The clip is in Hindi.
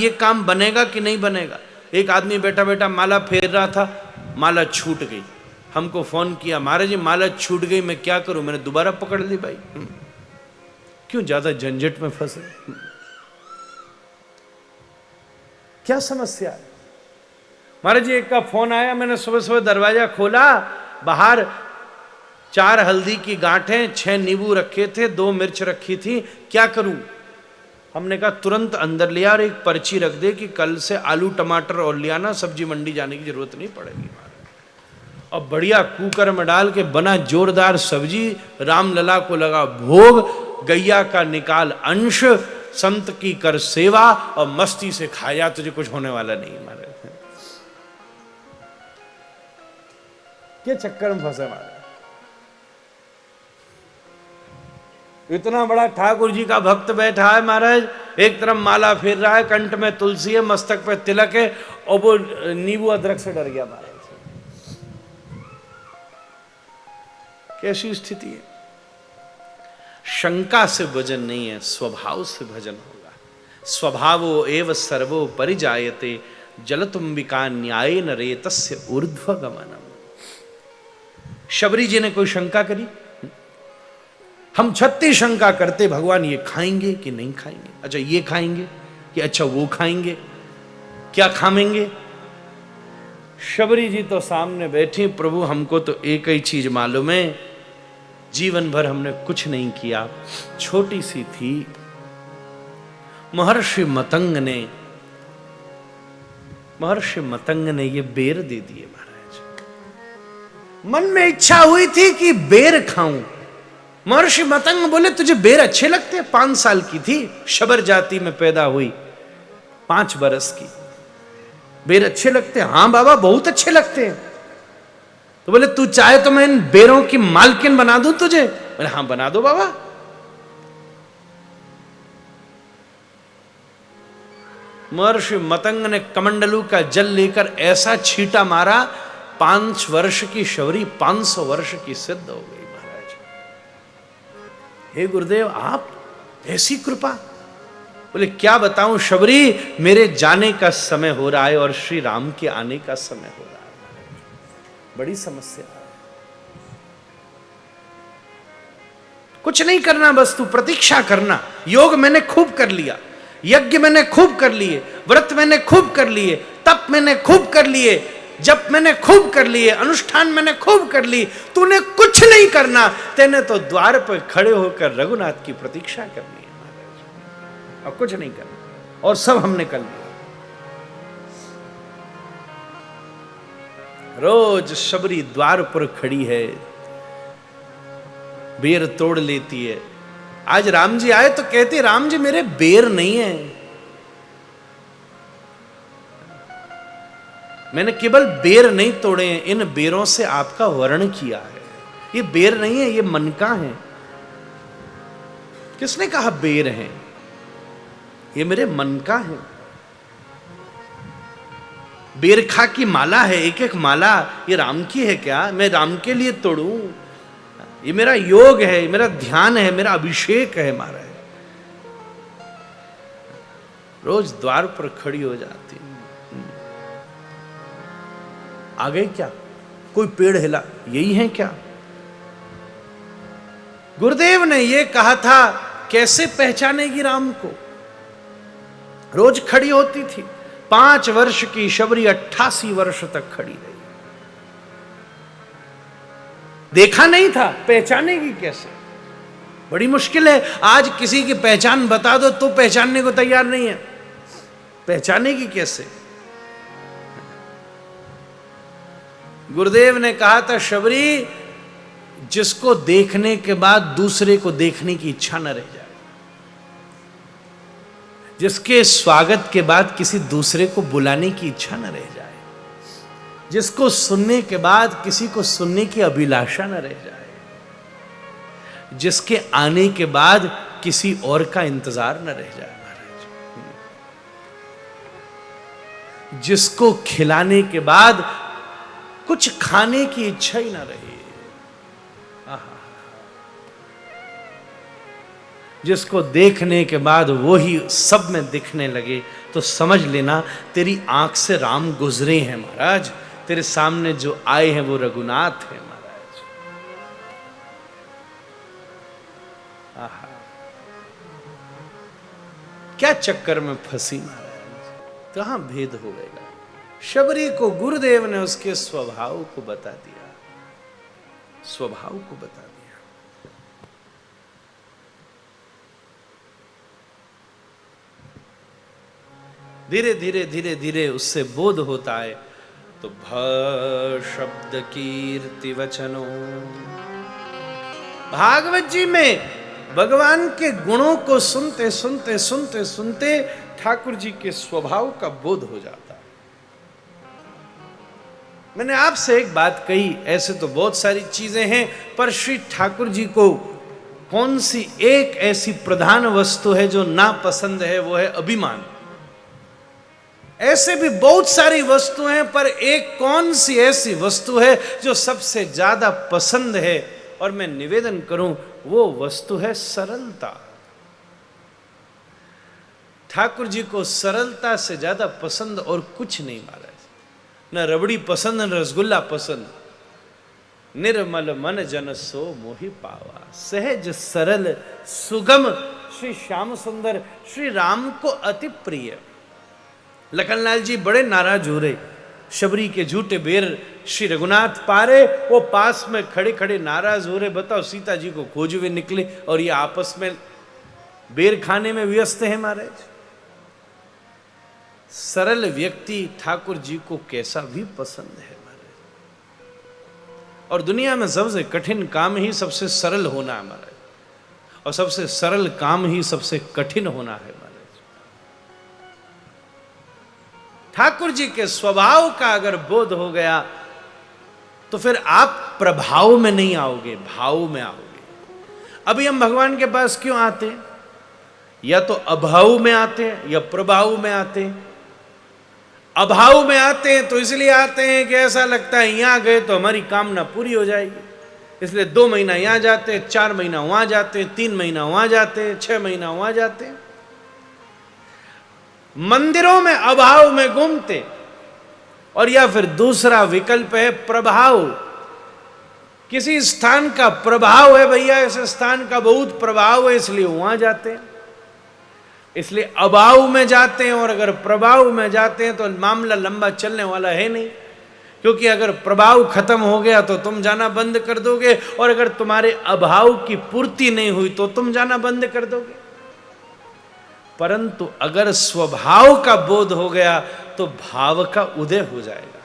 ये काम बनेगा कि नहीं बनेगा। एक आदमी बैठा बैठा माला फेर रहा था, माला छूट गई। हमको फोन किया, महाराज जी माला छूट गई, मैं क्या करूं। मैंने दोबारा पकड़ ली। भाई क्यों ज्यादा झंझट में फंसे, क्या समस्या है। महाराज जी एक का फोन आया, मैंने सुबह सुबह दरवाजा खोला, बाहर 4 हल्दी की गांठें, 6 नींबू रखे थे, 2 मिर्च रखी थी, क्या करूं। हमने कहा तुरंत अंदर लिया और एक पर्ची रख दे कि कल से आलू टमाटर और ले आना, सब्जी मंडी जाने की जरूरत नहीं पड़ेगी। और बढ़िया कुकर में डाल के बना जोरदार सब्जी, रामलला को लगा भोग, गैया का निकाल अंश, संत की कर सेवा और मस्ती से खाया, तुझे कुछ होने वाला नहीं है। हमारे क्या चक्कर में फंसे हमारे। इतना बड़ा ठाकुर जी का भक्त बैठा है महाराज, एक तरफ माला फेर रहा है, कंठ में तुलसी है, मस्तक पे तिलक है, और वो नींबू अदरक से डर गया महाराज। कैसी स्थिति है। शंका से भजन नहीं है, स्वभाव से भजन होगा। स्वभावो एव सर्वो परिजायते, जलतुंबिका न्याय न रेतस्य ऊर्ध्व गमनम। शबरी जी ने कोई शंका करी, हम 36 शंका करते, भगवान ये खाएंगे कि नहीं खाएंगे, अच्छा ये खाएंगे कि अच्छा वो खाएंगे, क्या खाएंगे। शबरी जी तो सामने बैठी, प्रभु हमको तो एक ही चीज मालूम है, जीवन भर हमने कुछ नहीं किया, छोटी सी थी। महर्षि मतंग ने ये बेर दे दिए महाराज। मन में इच्छा हुई थी कि बेर खाऊं। महर्षि मतंग बोले तुझे बेर अच्छे लगते हैं। 5 साल की थी, शबर जाति में पैदा हुई, 5 बरस की। बेर अच्छे लगते हैं? हाँ बाबा बहुत अच्छे लगते हैं। तो बोले तू चाहे तो मैं इन बेरों की मालकिन बना दूं तुझे। बोले हाँ बना दो बाबा। महर्षि मतंग ने कमंडलू का जल लेकर ऐसा छींटा मारा, 5 वर्ष की शबरी 500 वर्ष की सिद्ध हो गई। हे गुरुदेव आप ऐसी कृपा। बोले क्या बताऊं शबरी, मेरे जाने का समय हो रहा है और श्री राम के आने का समय हो रहा है, बड़ी समस्या है। कुछ नहीं करना, बस तू प्रतीक्षा करना। योग मैंने खूब कर लिया, यज्ञ मैंने खूब कर लिए, व्रत मैंने खूब कर लिए, तप मैंने खूब कर लिए, जप मैंने खूब कर लिए, अनुष्ठान मैंने खूब कर ली, तूने कुछ नहीं करना। तेने तो द्वार पर खड़े होकर रघुनाथ की प्रतीक्षा करनी है महाराज, और कुछ नहीं करना, और सब हमने कर लिया। रोज शबरी द्वार पर खड़ी है, बेर तोड़ लेती है। आज राम जी आए तो कहते राम जी मेरे बेर नहीं है, मैंने केवल बेर नहीं तोड़े हैं, इन बेरों से आपका वर्ण किया है। ये बेर नहीं है, ये मन का है। किसने कहा बेर है? ये मेरे मन का है। बेरखा की माला है, एक एक माला, ये राम की है क्या? मैं राम के लिए तोड़ूं? ये मेरा योग है, मेरा ध्यान है, मेरा अभिषेक है महाराज। रोज द्वार पर खड़ी हो जाती। आ गए क्या? कोई पेड़ हिला, यही है क्या? गुरुदेव ने ये कहा था, कैसे पहचानेगी राम को? रोज खड़ी होती थी। 5 वर्ष की शबरी 88 वर्ष तक खड़ी रही। देखा नहीं था, पहचानेगी कैसे? बड़ी मुश्किल है। आज किसी की पहचान बता दो तो पहचानने को तैयार नहीं है, पहचानेगी कैसे? गुरुदेव ने कहा था शबरी, जिसको देखने के बाद दूसरे को देखने की इच्छा न रह जाए, जिसके स्वागत के बाद किसी दूसरे को बुलाने की इच्छा न रह जाए, जिसको सुनने के बाद किसी को सुनने की अभिलाषा न रह जाए, जिसके आने के बाद किसी और का इंतजार न रह जाए महाराज, जिसको खिलाने के बाद कुछ खाने की इच्छा ही ना रही। जिसको देखने के बाद वो ही सब में दिखने लगे, तो समझ लेना तेरी आंख से राम गुजरे हैं महाराज, तेरे सामने जो आए हैं वो रघुनाथ हैं महाराज। आहा, क्या चक्कर में फंसी महाराज, कहां भेद हो गया। शबरी को गुरुदेव ने उसके स्वभाव को बता दिया, स्वभाव को बता दिया। धीरे धीरे धीरे धीरे उससे बोध होता है, तो भ शब्द कीर्ति वचनों, भागवत जी में भगवान के गुणों को सुनते सुनते सुनते सुनते ठाकुर जी के स्वभाव का बोध हो जाता है। मैंने आपसे एक बात कही, ऐसे तो बहुत सारी चीजें हैं, पर श्री ठाकुर जी को कौन सी एक ऐसी प्रधान वस्तु है जो ना पसंद है, वो है अभिमान। ऐसे भी बहुत सारी वस्तुएं हैं, पर एक कौन सी ऐसी वस्तु है जो सबसे ज्यादा पसंद है, और मैं निवेदन करूं वो वस्तु है सरलता। ठाकुर जी को सरलता से ज्यादा पसंद और कुछ नहीं महाराज, न रबड़ी पसंद न रसगुल्ला पसंद। निर्मल मन जन सो मोहि पावा, सहज सरल सुगम श्री श्याम सुंदर श्री राम को अति प्रिय। लखनलाल जी बड़े नाराज हो रहे, शबरी के झूठे बेर श्री रघुनाथ पारे, वो पास में खड़े खड़े नाराज हो रहे। बताओ, सीता जी को खोज हुए निकले और ये आपस में बेर खाने में व्यस्त है महाराज। सरल व्यक्ति ठाकुर जी को कैसा भी पसंद है महाराज, और दुनिया में सबसे कठिन काम ही सबसे सरल होना है महाराज, और सबसे सरल काम ही सबसे कठिन होना है महाराज। ठाकुर जी के स्वभाव का अगर बोध हो गया तो फिर आप प्रभाव में नहीं आओगे, भाव में आओगे। अभी हम भगवान के पास क्यों आते हैं? या तो अभाव में आते हैं या प्रभाव में आते हैं। अभाव में आते हैं तो इसलिए आते हैं कि ऐसा लगता है यहां गए तो हमारी कामना पूरी हो जाएगी, इसलिए 2 महीना यहां जाते हैं, 4 महीना वहां जाते हैं, 3 महीना वहां जाते हैं, 6 महीना वहां जाते हैं। मंदिरों में अभाव में घूमते, और या फिर दूसरा विकल्प है प्रभाव। किसी स्थान का प्रभाव है, भैया इस स्थान का बहुत प्रभाव है इसलिए वहां जाते हैं, इसलिए अभाव में जाते हैं। और अगर प्रभाव में जाते हैं तो मामला लंबा चलने वाला है नहीं, क्योंकि अगर प्रभाव खत्म हो गया तो तुम जाना बंद कर दोगे, और अगर तुम्हारे अभाव की पूर्ति नहीं हुई तो तुम जाना बंद कर दोगे। परंतु अगर स्वभाव का बोध हो गया तो भाव का उदय हो जाएगा।